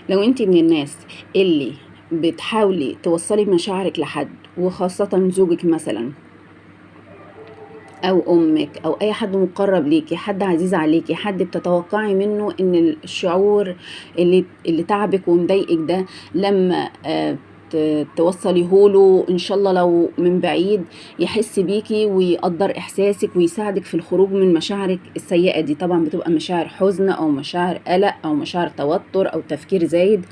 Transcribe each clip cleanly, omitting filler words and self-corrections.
لو انت من الناس اللي بتحاولي توصلي مشاعرك لحد، وخاصة زوجك مثلا او امك او اي حد مقرب ليكي، حد عزيز عليكي، حد بتتوقعي منه ان الشعور اللي تعبك ومضايقك ده لما توصليه له ان شاء الله لو من بعيد يحس بيكي ويقدر احساسك ويساعدك في الخروج من مشاعرك السيئة دي. طبعا بتبقى مشاعر حزن او مشاعر قلق او مشاعر توتر او تفكير زايد،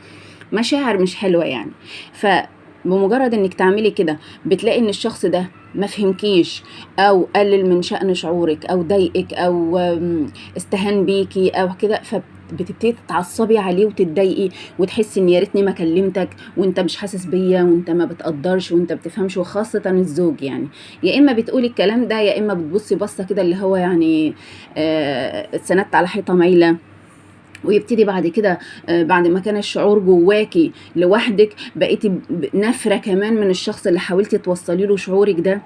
مشاعر مش حلوة يعني. فبمجرد انك تعملي كده بتلاقي ان الشخص ده ما فهمكيش او قلل من شأن شعورك او ضايقك او استهان بيكي او كده، فبتبتدي تتعصبي عليه وتتضايقي وتحسي ان يا ريتني ما كلمتك وانت مش حاسس بيا وانت ما بتقدرش وانت بتفهمش. وخاصة الزوج يعني يا اما بتقولي الكلام ده يا اما بتبصي بصة كده اللي هو يعني اتسندت على حيطة مايلة. ويبتدي بعد كده بعد ما كان الشعور جواكي لوحدك بقيتي نافرة كمان من الشخص اللي حاولتي توصلي له شعورك ده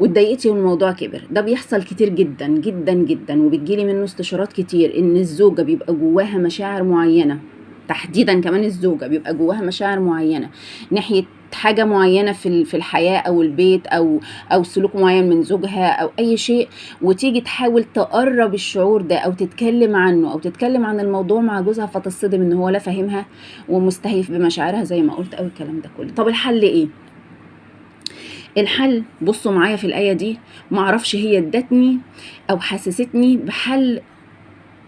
واتضايقتي والموضوع كبر. ده بيحصل كتير جدا جدا جدا، وبتجيلي منه استشارات كتير ان الزوجة بيبقى جواها مشاعر معينة، تحديدا كمان الزوجة بيبقى جواها مشاعر معينة ناحية حاجة معينة في الحياة او البيت او سلوك معين من زوجها او اي شيء، وتيجي تحاول تقرب الشعور ده او تتكلم عنه او تتكلم عن الموضوع مع جوزها، فتصدم ان هو لا فاهمها ومستهيف بمشاعرها زي ما قلت او الكلام ده كله. طب الحل ايه؟ الحل بصوا معايا في الآية دي، معرفش هي ادتني أو حسستني بحل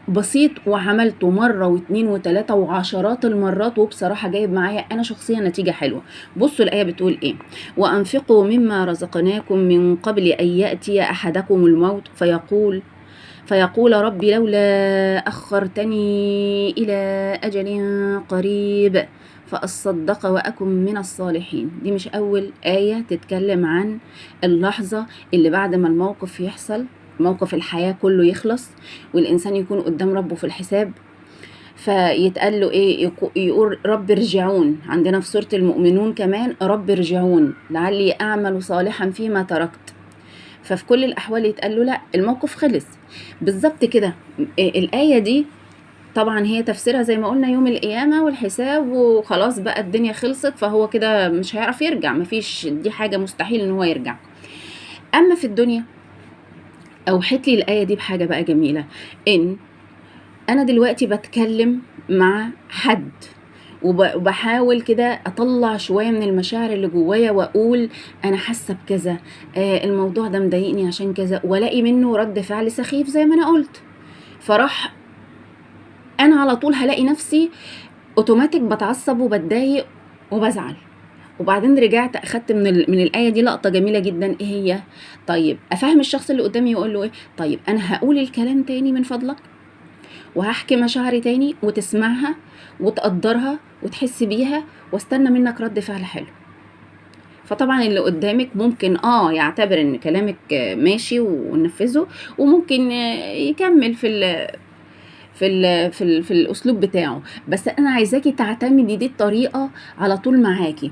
بسيط وعملته مرة واتنين وتلاتة وعشرات المرات، وبصراحة جايب معايا أنا شخصيا نتيجة حلوة. بصوا الآية بتقول إيه؟ وأنفقوا مما رزقناكم من قبل أن يأتي أحدكم الموت فيقول ربي لولا أخرتني إلى أجل قريب فأصدق وأكن من الصالحين. دي مش أول آية تتكلم عن اللحظة اللي بعد ما الموقف يحصل، موقف الحياة كله يخلص والإنسان يكون قدام ربه في الحساب، فيتقال له إيه؟ يقول رب ارجعون. عندنا في سورة المؤمنون كمان رب ارجعون لعلي أعمل صالحا فيما تركت. ففي كل الأحوال يتقال له لا، الموقف خلص بالظبط كده. الآية دي طبعا هي تفسيرها زي ما قلنا يوم القيامة والحساب وخلاص بقى الدنيا خلصت، فهو كده مش هيعرف يرجع، مفيش، دي حاجة مستحيل ان هو يرجع. اما في الدنيا اوحت لي الآية دي بحاجة بقى جميلة، ان انا دلوقتي بتكلم مع حد وبحاول كده اطلع شويه من المشاعر اللي جوايا واقول انا حاسه بكذا، الموضوع ده مضايقني عشان كذا، والاقي منه رد فعل سخيف زي ما انا قلت، فراح انا على طول هلاقي نفسي اوتوماتيك بتعصب وبتضايق وبزعل. وبعدين رجعت اخدت من الايه دي لقطه جميله جدا، ايه هي؟ طيب افهم الشخص اللي قدامي واقول له ايه؟ طيب انا هقول الكلام تاني من فضلك وهحكي مشاعري تاني وتسمعها وتقدرها وتحس بيها واستنى منك رد فعل حلو. فطبعا اللي قدامك ممكن يعتبر ان كلامك ماشي وننفذه، وممكن يكمل في الاسلوب بتاعه، بس انا عايزاكي تعتمدي دي الطريقه على طول معاكي،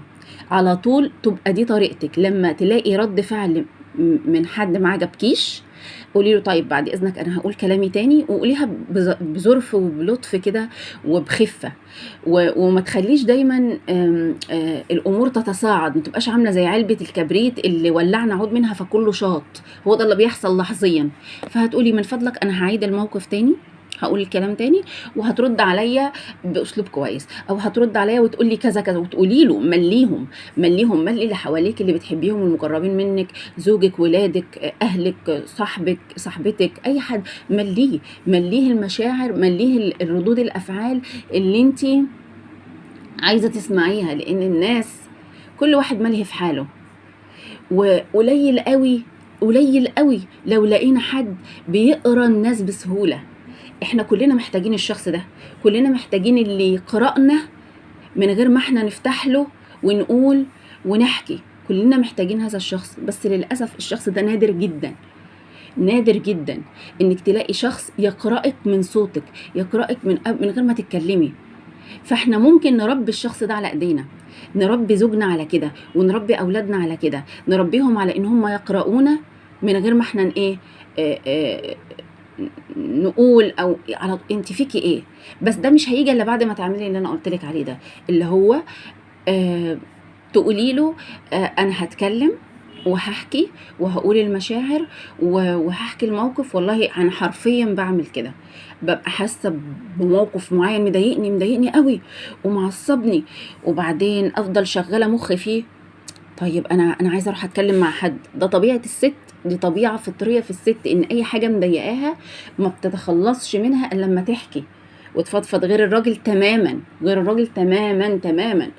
على طول تبقى دي طريقتك. لما تلاقي رد فعل من حد ما عجبكيش قولي له طيب بعد اذنك انا هقول كلامي تاني، وقوليها بظرف وبلطف كده وبخفه، وما تخليش دايما الامور تتصاعد، ما تبقاش عامله زي علبه الكبريت اللي ولعنا عود منها فكله شاط. هو ده اللي بيحصل لحظيا. فهتقولي من فضلك انا هعيد الموقف تاني، هقول الكلام تاني، وهترد عليا باسلوب كويس، او هترد عليا وتقولي كذا كذا، وتقولي له ملي اللي حواليك اللي بتحبيهم والمقربين منك، زوجك، ولادك، اهلك، صاحبك، صاحبتك، اي حد، مليه المشاعر، مليه الردود الافعال اللي انت عايزه تسمعيها، لان الناس كل واحد ملهي في حاله. وقليل قوي قليل قوي لو لقينا حد بيقرا الناس بسهوله. احنا كلنا محتاجين الشخص ده، كلنا محتاجين اللي يقرأنا من غير ما احنا نفتح له ونقول ونحكي، كلنا محتاجين هذا الشخص. بس للأسف الشخص ده نادر جدا، نادر جدا انك تلاقي شخص يقرأك من صوتك، يقرأك من غير ما تتكلمي. فاحنا ممكن نربي الشخص ده على ايدينا، نربي زوجنا على كده، ونربي اولادنا على كده، نربيهم على ان هم يقرؤونا من غير ما احنا نقول او على انت فيكي ايه، بس ده مش هيجي الا بعد ما تعملي اللي انا قلت لك عليه ده، اللي هو تقولي له انا هتكلم وهحكي وهقول المشاعر وهحكي الموقف. والله انا حرفيا بعمل كده، ببقى حاسه بموقف معين مضايقني قوي ومعصبني، وبعدين افضل شغاله مخي فيه. طيب انا عايزه اروح اتكلم مع حد. ده طبيعه الست، دي طبيعه فطريه في الست، ان اي حاجه مضايقاها ما بتتخلصش منها الا لما تحكي وتفضفض، غير الراجل تماما، غير الراجل تماما.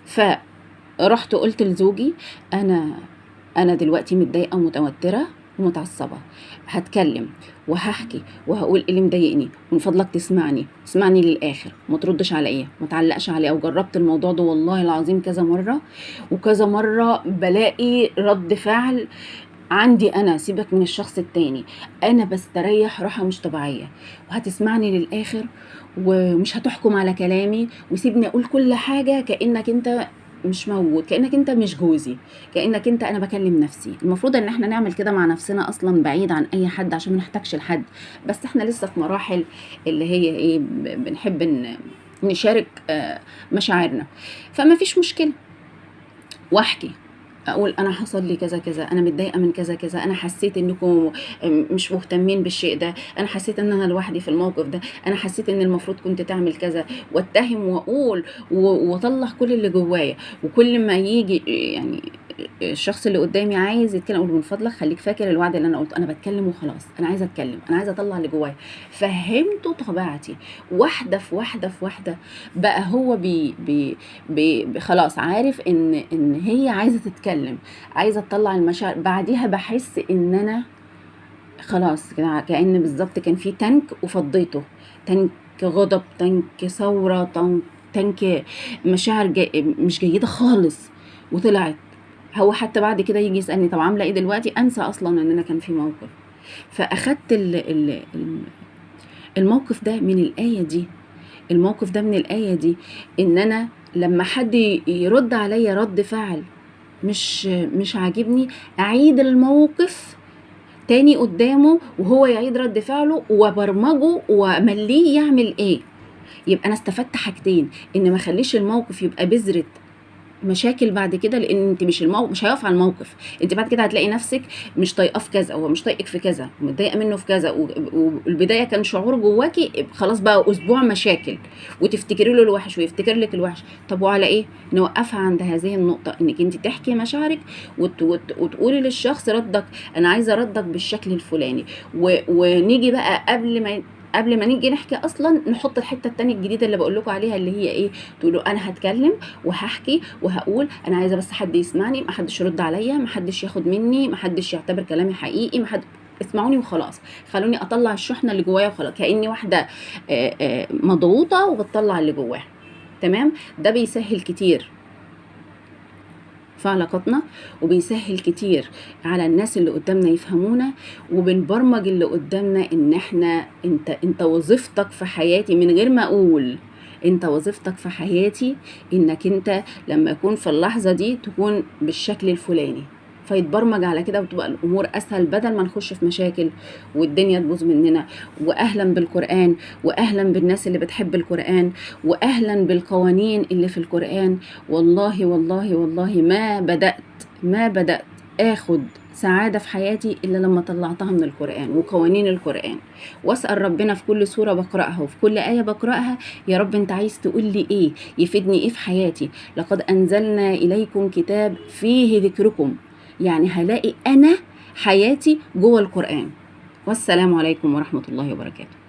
فرحت قلت لزوجي انا دلوقتي متضايقه ومتوتره ومتعصبه، هتكلم وهحكي وهقول ايه اللي مضايقني، من فضلك تسمعني للاخر، ما تردش عليا، ما تعلقش عليا. وجربت الموضوع ده والله العظيم كذا مره، وكذا مره بلاقي رد فعل عندي انا، سيبك من الشخص التاني، انا بستريح راحه مش طبيعيه. وهتسمعني للاخر ومش هتحكم على كلامي، وسيبني اقول كل حاجه كانك انت مش موجود، كانك انت مش جوزي، كانك انت، انا بكلم نفسي. المفروض ان احنا نعمل كده مع نفسنا اصلا بعيد عن اي حد عشان ما نحتاجش لحد، بس احنا لسه في مراحل اللي هي ايه، بنحب نشارك مشاعرنا. فما فيش مشكله، واحكي اقول انا حصل لي كذا كذا، انا متضايقه من كذا كذا، انا حسيت انكم مش مهتمين بالشيء ده، انا حسيت ان انا لوحدي في الموقف ده، انا حسيت ان المفروض كنت تعمل كذا، واتهم واقول واطلع كل اللي جوايا. وكل ما يجي يعني الشخص اللي قدامي عايز يتكلم، اقول من فضلك خليك فاكر الوعد اللي انا قلته، انا بتكلم وخلاص، انا عايزه اتكلم، انا عايزه اطلع اللي جوايا. فهمته طبيعتي واحده في واحده. بقى هو خلاص عارف ان هي عايزه تتكلم، عايزه تطلع المشاعر. بعديها بحس ان انا خلاص كده، كأن بالظبط كان في تانك وفضيته، تانك غضب، تانك ثوره، تانك مشاعر مش جيده خالص، وطلعت. هو حتى بعد كده يجي يسألني طب عامله ايه دلوقتي، انسى اصلا ان انا كان في موقف. فاخدت الموقف ده من الآية دي، الموقف ده من الآية دي، ان انا لما حد يرد عليا رد فعل مش عاجبني، اعيد الموقف تاني قدامه وهو يعيد رد فعله، وبرمجه ومليه يعمل ايه. يبقى انا استفدت حاجتين، ان ما خليش الموقف يبقى بذرة مشاكل بعد كده، لان انت مش هيقف على الموقف، انت بعد كده هتلاقي نفسك مش طايقاه في كذا، هو مش طايقك في كذا، ومتضايقه منه في كذا، والبدايه كان شعور جواكي، خلاص بقى اسبوع مشاكل، وتفتكري له الوحش ويفتكر لك الوحش. طب وعلى ايه؟ نوقفها عند هذه النقطه، انك انت تحكي مشاعرك وتقولي للشخص ردك، انا عايزه ردك بالشكل الفلاني، ونيجي بقى قبل ما نيجي نحكي اصلا نحط الحته التانية الجديده اللي بقول لكم عليها، اللي هي ايه، تقولوا انا هتكلم وهحكي وهقول، انا عايزه بس حد يسمعني، ما حدش يرد عليا، ما حدش ياخد مني، ما حدش يعتبر كلامي حقيقي، ما حد، اسمعوني وخلاص، خلوني اطلع الشحنه اللي جوايا وخلاص، كاني واحده مضغوطه وبتطلع اللي جواها. تمام، ده بيسهل كتير في علاقاتنا، وبيسهل كتير على الناس اللي قدامنا يفهمونا، وبنبرمج اللي قدامنا ان احنا انت وظيفتك في حياتي، من غير ما اقول انت وظيفتك في حياتي انك انت لما يكون في اللحظة دي تكون بالشكل الفلاني، فيتبرمج على كده، وتبقى الامور اسهل بدل ما نخش في مشاكل والدنيا تبوظ مننا. واهلا بالقرآن، واهلا بالناس اللي بتحب القرآن، واهلا بالقوانين اللي في القرآن. والله والله والله ما بدأت اخد سعادة في حياتي إلا لما طلعتها من القرآن وقوانين القرآن. واسأل ربنا في كل سورة بقرأها وفي كل آية بقرأها، يا رب انت عايز تقول لي ايه، يفيدني ايه في حياتي. لقد أنزلنا إليكم كتاب فيه ذكركم، يعني هلاقي أنا حياتي جوه القرآن. والسلام عليكم ورحمة الله وبركاته.